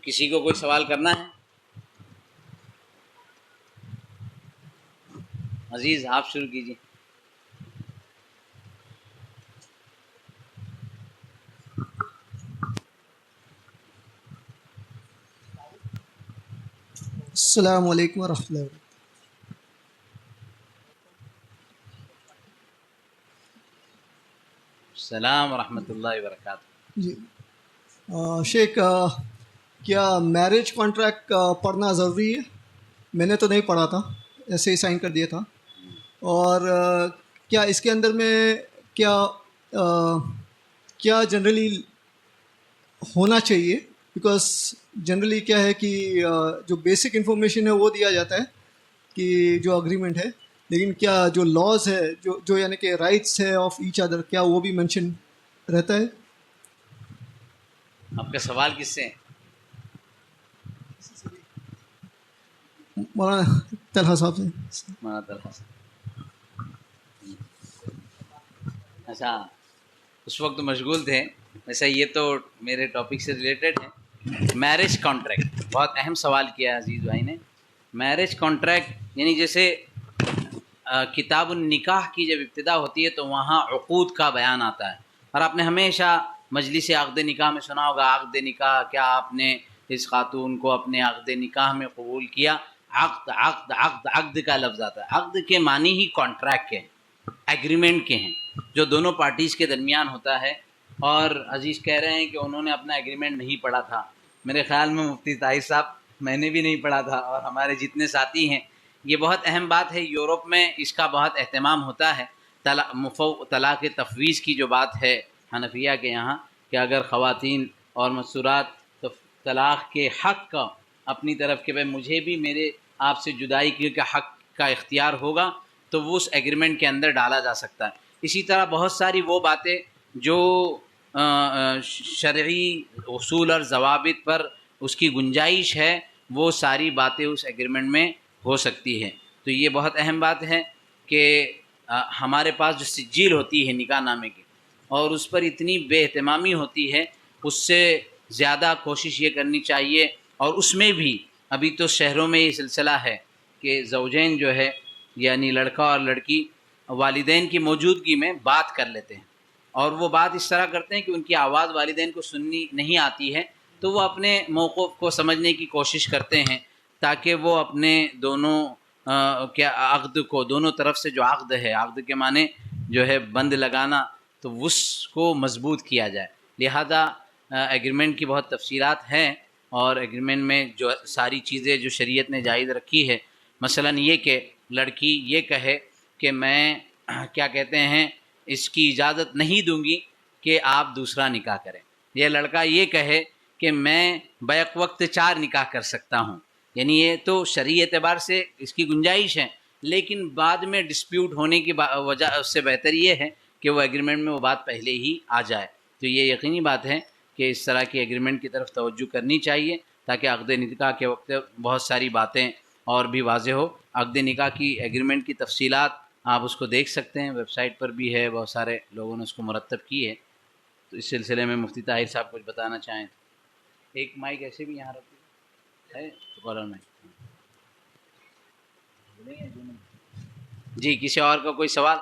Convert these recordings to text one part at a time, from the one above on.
کسی کو کوئی سوال کرنا ہے؟ عزیز آپ شروع کیجیے. السلام علیکم ورحمۃ اللہ وبرکاتہ. السلام ورحمۃ اللہ وبرکاتہ. جی شیخ، کیا میرج کانٹریکٹ پڑھنا ضروری ہے؟ میں نے تو نہیں پڑھا تھا، ایسے ہی سائن کر دیا تھا. اور کیا اس کے اندر میں کیا کیا جنرلی ہونا چاہیے؟ بیکاز جنرلی کیا ہے کہ جو بیسک انفارمیشن ہے وہ دیا جاتا ہے کہ جو اگریمنٹ ہے، لیکن کیا جو لاز ہے جو یعنی کہ رائٹس ہے آف ایچ ادر، کیا وہ بھی مینشن رہتا ہے؟ آپ کا سوال کس سے ہے؟ مولانا طلحہ صاحب سے. مولانا طلحہ سے. اچھا، اس وقت مشغول تھے. ویسے یہ تو میرے ٹاپک سے ریلیٹڈ ہے. میرج کانٹریکٹ بہت اہم سوال کیا عزیز بھائی نے. میرج کانٹریکٹ یعنی جیسے کتاب النکاح کی جب ابتدا ہوتی ہے تو وہاں عقود کا بیان آتا ہے. اور آپ نے ہمیشہ مجلس عقد نکاح میں سنا ہوگا عقد نکاح، کیا آپ نے اس خاتون کو اپنے عقد نکاح میں قبول کیا؟ عقد عقد عقد عقد کا لفظ آتا ہے. عقد کے معنی ہی کانٹریکٹ کے ہیں، ایگریمنٹ کے ہیں، جو دونوں پارٹیز کے درمیان ہوتا ہے. اور عزیز کہہ رہے ہیں کہ انہوں نے اپنا ایگریمنٹ نہیں پڑھا تھا. میرے خیال میں مفتی طاہر صاحب، میں نے بھی نہیں پڑھا تھا، اور ہمارے جتنے ساتھی ہیں. یہ بہت اہم بات ہے. یورپ میں اس کا بہت اہتمام ہوتا ہے. طلاق تفویض کی جو بات ہے حنفیہ کے یہاں، کہ اگر خواتین اور مستورات طلاق کے حق کا اپنی طرف کہ بھائی مجھے بھی میرے آپ سے جدائی کے حق کا اختیار ہوگا، تو وہ اس ایگریمنٹ کے اندر ڈالا جا سکتا ہے. اسی طرح بہت ساری وہ باتیں جو شرعی اصول اور ضوابط پر اس کی گنجائش ہے، وہ ساری باتیں اس ایگریمنٹ میں ہو سکتی ہے. تو یہ بہت اہم بات ہے کہ ہمارے پاس جو سجل ہوتی ہے نکاح نامے کی، اور اس پر اتنی بے اہتمامی ہوتی ہے، اس سے زیادہ کوشش یہ کرنی چاہیے. اور اس میں بھی ابھی تو شہروں میں یہ سلسلہ ہے کہ زوجین جو ہے یعنی لڑکا اور لڑکی والدین کی موجودگی میں بات کر لیتے ہیں، اور وہ بات اس طرح کرتے ہیں کہ ان کی آواز والدین کو سننی نہیں آتی ہے، تو وہ اپنے موقف کو سمجھنے کی کوشش کرتے ہیں تاکہ وہ اپنے دونوں کیا عقد کو، دونوں طرف سے جو عقد ہے، عقد کے معنی جو ہے بند لگانا، تو اس کو مضبوط کیا جائے. لہذا ایگریمنٹ کی بہت تفصیلات ہیں، اور ایگریمنٹ میں جو ساری چیزیں جو شریعت نے جائز رکھی ہے، مثلا یہ کہ لڑکی یہ کہے کہ میں کیا کہتے ہیں اس کی اجازت نہیں دوں گی کہ آپ دوسرا نکاح کریں، یہ لڑکا یہ کہے کہ میں بیک وقت 4 نکاح کر سکتا ہوں. یعنی یہ تو شرعی اعتبار سے اس کی گنجائش ہے، لیکن بعد میں ڈسپیوٹ ہونے کی وجہ اس سے بہتر یہ ہے کہ وہ ایگریمنٹ میں وہ بات پہلے ہی آ جائے. تو یہ یقینی بات ہے کہ اس طرح کی ایگریمنٹ کی طرف توجہ کرنی چاہیے تاکہ عقد نکاح کے وقت بہت ساری باتیں اور بھی واضح ہو. عقد نکاح کی ایگریمنٹ کی تفصیلات آپ اس کو دیکھ سکتے ہیں، ویب سائٹ پر بھی ہے، بہت سارے لوگوں نے اس کو مرتب کی ہے. تو اس سلسلے میں مفتی طاہر صاحب کچھ بتانا چاہیں تو. ایک مائک ایسے بھی یہاں رکھیں ہے کالر میں. جی کسی اور کا کوئی سوال؟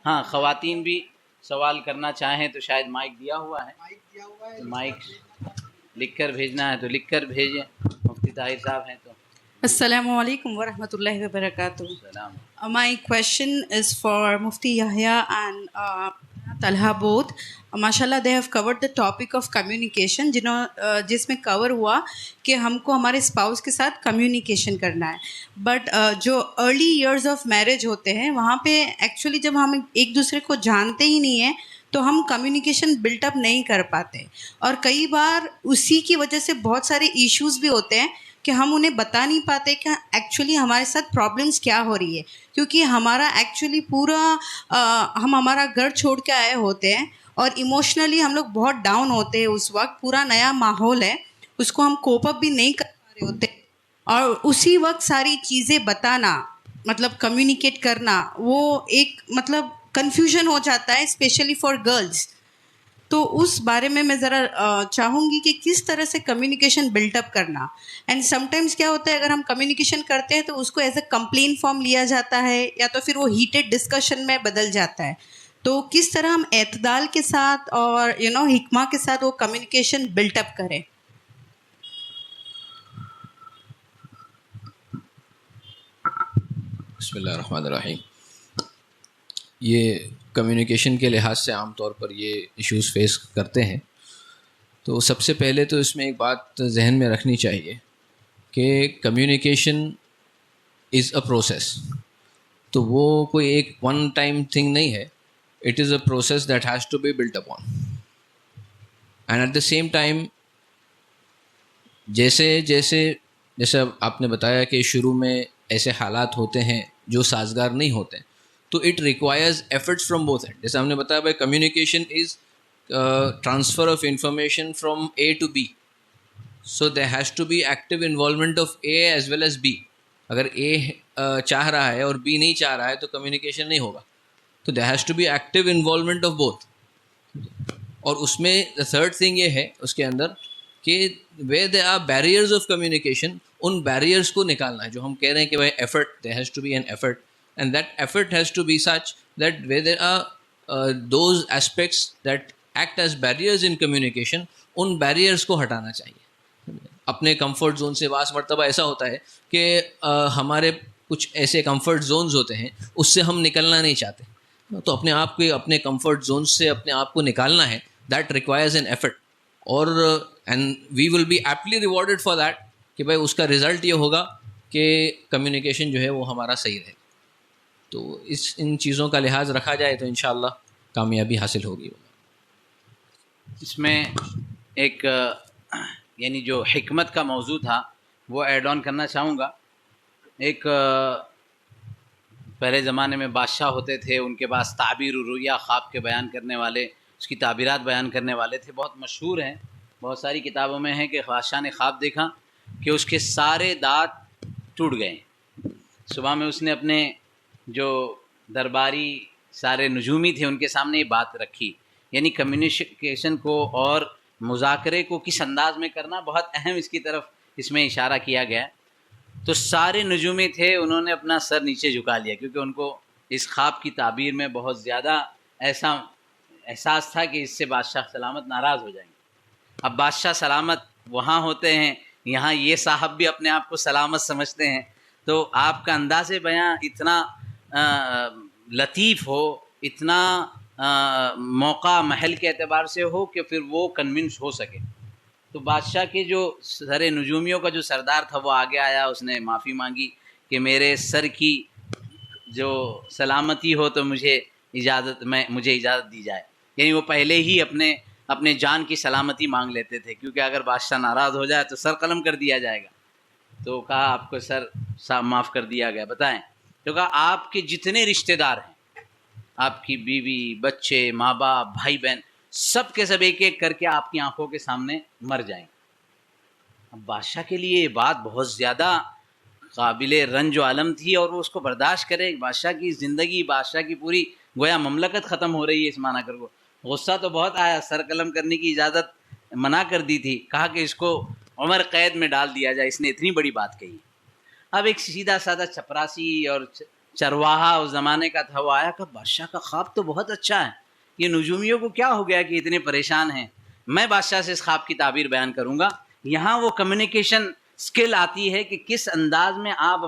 ہاں خواتین بھی سوال کرنا چاہیں تو شاید مائک دیا ہوا ہے، مائک لکھ کر بھیجنا ہے تو لکھ کر بھیجیں. مفتی طاہر صاحب ہیں تو. السلام علیکم ورحمۃ اللہ وبرکاتہ. سلام. My question is for Mufti Yahya and Talha both. MashaAllah, they have covered the topic of communication, جس میں کور ہوا کہ ہم کو ہمارے اسپاؤس کے ساتھ کمیونیکیشن کرنا ہے. بٹ جو ارلی ایئرز آف میرج ہوتے ہیں وہاں پہ ایکچولی جب ہم ایک دوسرے کو جانتے ہی نہیں ہیں تو ہم کمیونیکیشن بلٹ اپ نہیں کر پاتے، اور کئی بار اسی کی وجہ سے بہت سارے ایشوز بھی ہوتے ہیں کہ ہم انہیں بتا نہیں پاتے کہ ایکچولی ہمارے ساتھ پرابلمس کیا ہو رہی ہے، کیونکہ ہمارا ایکچولی پورا ہم ہمارا گھر چھوڑ کے آئے ہوتے ہیں اور ایموشنلی ہم لوگ بہت ڈاؤن ہوتے ہیں. اس وقت پورا نیا ماحول ہے، اس کو ہم کوپ اپ بھی نہیں کر پا رہے ہوتے، اور اسی وقت ساری چیزیں بتانا مطلب کمیونیکیٹ کرنا وہ ایک مطلب کنفیوژن ہو جاتا ہے، اسپیشلی فار گرلز. تو اس بارے میں ذرا چاہوں گی کہ کس طرح سے کمیونیکیشن بلٹ اپ کرنا. اینڈ سم ٹائمز کیا ہوتا ہے اگر ہم کمیونیکیشن کرتے ہیں تو اس کو ایز اے کمپلین فارم لیا جاتا ہے یا تو پھر وہ ہیٹڈ ڈسکشن میں بدل جاتا ہے. تو کس طرح ہم اعتدال کے ساتھ اور حکمہ کے ساتھ وہ کمیونیکیشن بلٹ اپ کریں. بسم اللہ الرحمن الرحیم. یہ کمیونیکیشن کے لحاظ سے عام طور پر یہ ایشوز فیس کرتے ہیں. تو سب سے پہلے تو اس میں ایک بات ذہن میں رکھنی چاہیے کہ کمیونیکیشن از اے پروسیس. تو وہ کوئی ایک ون ٹائم تھنگ نہیں ہے. It is a process that has to be built up on. And at the same time جیسے آپ نے بتایا کہ شروع میں ایسے حالات ہوتے ہیں جو سازگار نہیں ہوتے ہیں, تو it requires efforts from both end. جیسے ہم نے بتایا بھائی communication is transfer of information from A to B. So there has to be active involvement of A as well as B. اگر اے چاہ رہا ہے اور بی نہیں چاہ رہا ہے تو کمیونیکیشن نہیں ہوگا. تو there has to be active involvement of both. اور اس میں تھرڈ تھنگ یہ ہے اس کے اندر کہ where there are barriers of communication, ان بیریئرس کو نکالنا ہے. جو ہم کہہ رہے ہیں کہ بھائی effort, there has to be an effort, and that effort has to be such that where there are those aspects that act as barriers in communication, ان بیریئرس کو ہٹانا چاہیے. اپنے کمفرٹ زون سے بعض مرتبہ ایسا ہوتا ہے کہ ہمارے کچھ ایسے کمفرٹ زونز ہوتے ہیں اس سے ہم نکلنا نہیں چاہتے, تو اپنے آپ کو اپنے کمفرٹ زون سے اپنے آپ کو نکالنا ہے. That requires an effort. اور and we will be amply rewarded for that کہ بھائی اس کا رزلٹ یہ ہوگا کہ کمیونیکیشن جو ہے وہ ہمارا صحیح رہے. تو ان چیزوں کا لحاظ رکھا جائے تو انشاءاللہ کامیابی حاصل ہوگی. اس میں ایک یعنی جو حکمت کا موضوع تھا وہ ایڈ آن کرنا چاہوں گا. ایک پہلے زمانے میں بادشاہ ہوتے تھے, ان کے پاس تعبیر و رؤیا, خواب کے بیان کرنے والے, اس کی تعبیرات بیان کرنے والے تھے, بہت مشہور ہیں. بہت ساری کتابوں میں ہے کہ بادشاہ نے خواب دیکھا کہ اس کے سارے دانت ٹوٹ گئے. صبح میں اس نے اپنے جو درباری سارے نجومی تھے ان کے سامنے یہ بات رکھی. یعنی کمیونیکیشن کو اور مذاکرے کو کس انداز میں کرنا بہت اہم اس کی طرف اس میں اشارہ کیا گیا. تو سارے نجومی تھے, انہوں نے اپنا سر نیچے جھکا لیا کیونکہ ان کو اس خواب کی تعبیر میں بہت زیادہ ایسا احساس تھا کہ اس سے بادشاہ سلامت ناراض ہو جائیں گے. اب بادشاہ سلامت وہاں ہوتے ہیں, یہاں یہ صاحب بھی اپنے آپ کو سلامت سمجھتے ہیں. تو آپ کا انداز بیاں اتنا لطیف ہو, اتنا موقع محل کے اعتبار سے ہو کہ پھر وہ کنونس ہو سکے. تو بادشاہ کے جو سارے نجومیوں کا جو سردار تھا وہ آگے آیا, اس نے معافی مانگی کہ میرے سر کی جو سلامتی ہو تو مجھے اجازت دی جائے. یعنی وہ پہلے ہی اپنے جان کی سلامتی مانگ لیتے تھے, کیونکہ اگر بادشاہ ناراض ہو جائے تو سر قلم کر دیا جائے گا. تو کہا آپ کو سر معاف کر دیا گیا. بتائیں, تو کہا آپ کے جتنے رشتہ دار ہیں, آپ کی بیوی, بچے, ماں باپ, بھائی بہن, سب کے سب ایک ایک کر کے آپ کی آنکھوں کے سامنے مر جائیں. اب بادشاہ کے لیے یہ بات بہت زیادہ قابل رنج و علم تھی اور وہ اس کو برداشت کرے. بادشاہ کی زندگی, بادشاہ کی پوری گویا مملکت ختم ہو رہی ہے اس معنی کر کو. غصہ تو بہت آیا, سر قلم کرنے کی اجازت منع کر دی تھی, کہا کہ اس کو عمر قید میں ڈال دیا جائے, اس نے اتنی بڑی بات کہی. اب ایک سیدھا سادہ چپراسی اور چرواہا اس زمانے کا تھا, وہ آیا کہ بادشاہ کا خواب تو بہت اچھا ہے, یہ نجومیوں کو کیا ہو گیا کہ اتنے پریشان ہیں, میں بادشاہ سے اس خواب کی تعبیر بیان کروں گا. یہاں وہ کمیونیکیشن سکل آتی ہے کہ کس انداز میں آپ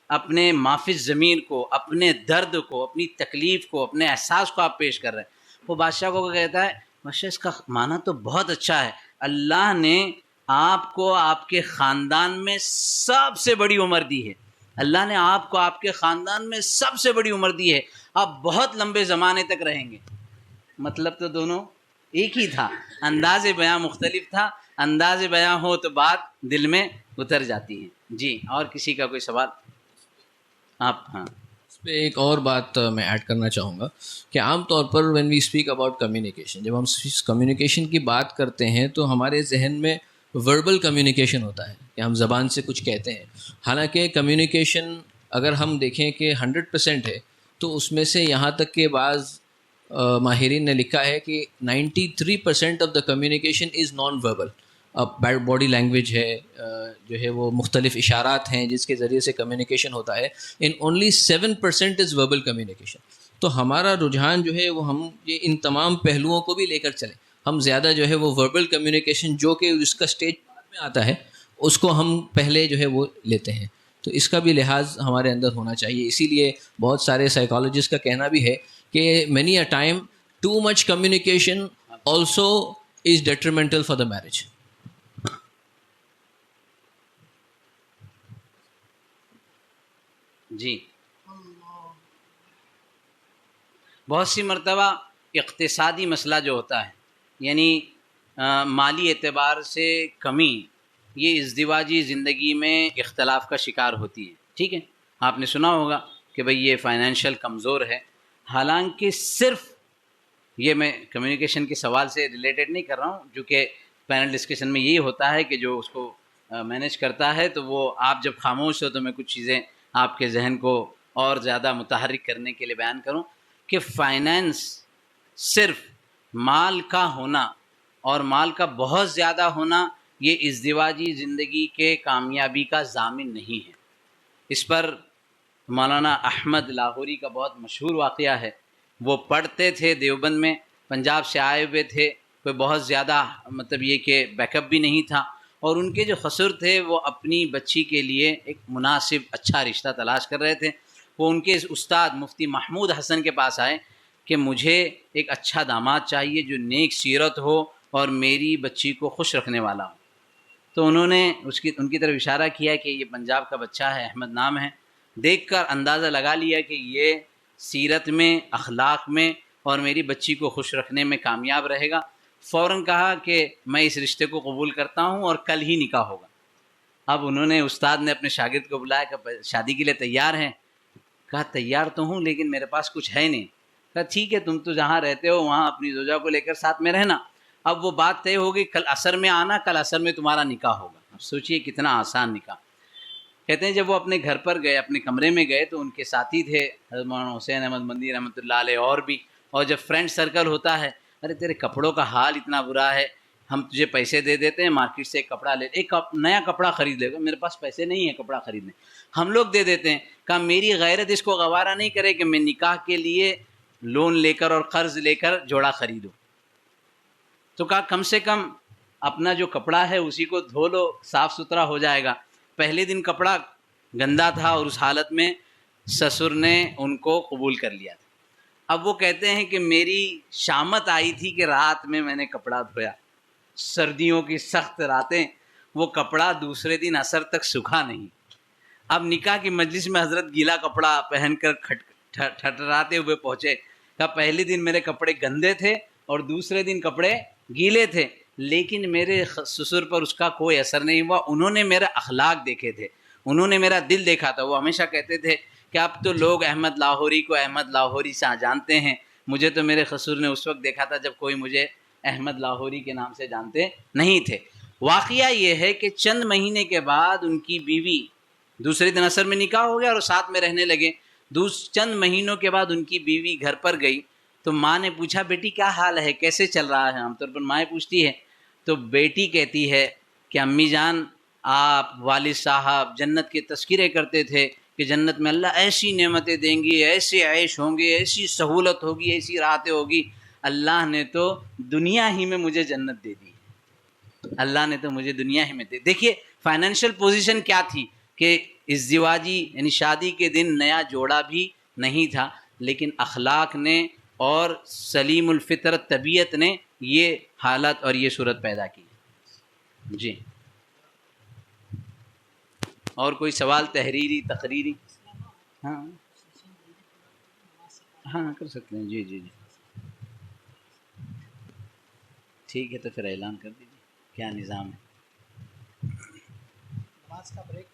اپنے مافی ضمیر کو, اپنے درد کو, اپنی تکلیف کو, اپنے احساس کو آپ پیش کر رہے ہیں. وہ بادشاہ کو کہتا ہے بادشاہ اس کا معنی تو بہت اچھا ہے, اللہ نے آپ کو آپ کے خاندان میں سب سے بڑی عمر دی ہے, اللہ نے آپ کو آپ کے خاندان میں سب سے بڑی عمر دی ہے, آپ بہت لمبے زمانے تک رہیں گے. مطلب تو دونوں ایک ہی تھا, انداز بیاں مختلف تھا. انداز بیاں ہو تو بات دل میں اتر جاتی ہے. جی, اور کسی کا کوئی سوال آپ؟ ہاں, اس پہ ایک اور بات میں ایڈ کرنا چاہوں گا کہ عام طور پر when we speak about communication, جب ہم کمیونیکیشن کی بات کرتے ہیں تو ہمارے ذہن میں وربل کمیونیکیشن ہوتا ہے کہ ہم زبان سے کچھ کہتے ہیں. حالانکہ کمیونیکیشن اگر ہم دیکھیں کہ 100% ہے تو اس میں سے یہاں تک کہ بعض ماہرین نے لکھا ہے کہ 93% of the communication is non verbal. Body language ہے, جو ہے وہ مختلف اشارات ہیں جس کے ذریعے سے کمیونیکیشن ہوتا ہے. In only 7% is verbal communication. تو ہمارا رجحان جو ہے وہ ہم یہ ان تمام پہلوؤں کو بھی لے کر چلیں. ہم زیادہ جو ہے وہ وربل کمیونیکیشن جو کہ اس کا اسٹیج بعد میں آتا ہے اس کو ہم پہلے جو ہے وہ لیتے ہیں. تو اس کا بھی لحاظ ہمارے اندر ہونا چاہیے. اسی لیے بہت سارے سائیکالوجسٹ کا کہنا بھی ہے کہ many a time too much communication also is detrimental for the marriage. جی, بہت سی مرتبہ اقتصادی مسئلہ جو ہوتا ہے, یعنی مالی اعتبار سے کمی, یہ ازدواجی زندگی میں اختلاف کا شکار ہوتی ہے. ٹھیک ہے, آپ نے سنا ہوگا کہ بھئی یہ فائنینشیل کمزور ہے. حالانکہ صرف یہ میں کمیونیکیشن کے سوال سے ریلیٹڈ نہیں کر رہا ہوں, جو کہ پینل ڈسکشن میں یہی ہوتا ہے کہ جو اس کو مینیج کرتا ہے تو وہ آپ جب خاموش ہو تو میں کچھ چیزیں آپ کے ذہن کو اور زیادہ متحرک کرنے کے لیے بیان کروں کہ فائنینس صرف مال کا ہونا اور مال کا بہت زیادہ ہونا یہ ازدواجی زندگی کے کامیابی کا ضامن نہیں ہے. اس پر مولانا احمد لاہوری کا بہت مشہور واقعہ ہے. وہ پڑھتے تھے دیوبند میں, پنجاب سے آئے ہوئے تھے, کوئی بہت زیادہ مطلب یہ کہ بیک اپ بھی نہیں تھا, اور ان کے جو خسر تھے وہ اپنی بچی کے لیے ایک مناسب اچھا رشتہ تلاش کر رہے تھے. وہ ان کے استاد مفتی محمود حسن کے پاس آئے کہ مجھے ایک اچھا داماد چاہیے جو نیک سیرت ہو اور میری بچی کو خوش رکھنے والا ہو. تو انہوں نے ان کی طرف اشارہ کیا کہ یہ پنجاب کا بچہ ہے, احمد نام ہے. دیکھ کر اندازہ لگا لیا کہ یہ سیرت میں, اخلاق میں اور میری بچی کو خوش رکھنے میں کامیاب رہے گا. فوراً کہا کہ میں اس رشتے کو قبول کرتا ہوں اور کل ہی نکاح ہوگا. اب انہوں نے, استاد نے اپنے شاگرد کو بلایا کہ شادی کے لیے تیار ہیں؟ کہا تیار تو ہوں لیکن میرے پاس کچھ ہے نہیں. کہا ٹھیک ہے, تم تو جہاں رہتے ہو وہاں اپنی زوجہ کو لے کر ساتھ میں رہنا. اب وہ بات طے ہوگی, کل عصر میں آنا, کل عصر میں تمہارا نکاح ہوگا. اب سوچئے کتنا آسان نکاح. کہتے ہیں جب وہ اپنے گھر پر گئے, اپنے کمرے میں گئے, تو ان کے ساتھی تھے حضرت مولانا حسین احمد مدنی رحمۃ اللہ علیہ اور بھی. اور جب فرینڈ سرکل ہوتا ہے, ارے تیرے کپڑوں کا حال اتنا برا ہے, ہم تجھے پیسے دے دیتے ہیں, مارکیٹ سے ایک کپڑا لے, ایک نیا کپڑا خرید لے گا. میرے پاس پیسے نہیں ہیں کپڑا خریدنے, ہم لوگ دے دیتے ہیں. کہا میری غیرت اس کو گوارا نہیں کرے کہ میں نکاح کے لیے لون لے کر اور قرض لے کر جوڑا خریدوں. تو کہا کم سے کم اپنا جو کپڑا ہے اسی کو دھو لو, صاف ستھرا ہو جائے گا. پہلے دن کپڑا گندا تھا اور اس حالت میں سسر نے ان کو قبول کر لیا تھا. اب وہ کہتے ہیں کہ میری شامت آئی تھی کہ رات میں نے کپڑا دھویا, سردیوں کی سخت راتیں, وہ کپڑا دوسرے دن عصر تک سوکھا نہیں. اب نکاح کی مجلس میں حضرت گیلا کپڑا پہن کر ٹھٹراتے ہوئے پہنچے. کہا پہلے دن میرے کپڑے گندے تھے اور دوسرے دن کپڑے گیلے تھے, لیکن میرے سسر پر اس کا کوئی اثر نہیں ہوا. انہوں نے میرا اخلاق دیکھے تھے, انہوں نے میرا دل دیکھا تھا. وہ ہمیشہ کہتے تھے کہ اب تو لوگ احمد لاہوری کو احمد لاہوری سے جانتے ہیں, مجھے تو میرے خسر نے اس وقت دیکھا تھا جب کوئی مجھے احمد لاہوری کے نام سے جانتے نہیں تھے. واقعہ یہ ہے کہ چند مہینے کے بعد ان کی بیوی, دوسرے دن عصر میں نکاح ہو گیا اور ساتھ میں رہنے لگے. چند مہینوں کے بعد ان کی بیوی گھر پر گئی تو ماں نے پوچھا بیٹی کیا حال ہے, کیسے چل رہا ہے؟ عام طور پر مائیں پوچھتی ہے. تو بیٹی کہتی ہے کہ امی جان آپ والد صاحب جنت کے تذکرے کرتے تھے کہ جنت میں اللہ ایسی نعمتیں دیں گی, ایسے عیش ہوں گے, ایسی سہولت ہوگی, ایسی راحتیں ہوگی. اللہ نے تو دنیا ہی میں مجھے جنت دے دی, اللہ نے تو مجھے دنیا ہی میں دے. دیکھیے فائنینشیل پوزیشن کیا تھی کہ ازدواجی یعنی شادی کے دن نیا جوڑا بھی نہیں تھا, لیکن اخلاق نے اور سلیم الفطرت طبیعت نے یہ حالت اور یہ صورت پیدا کی. جی, اور کوئی سوال تحریری تقریری؟ ہاں ہاں کر سکتے ہیں. جی جی جی ٹھیک ہے, تو پھر اعلان کر دیجیے کیا نظام ہے. نماز کا بریک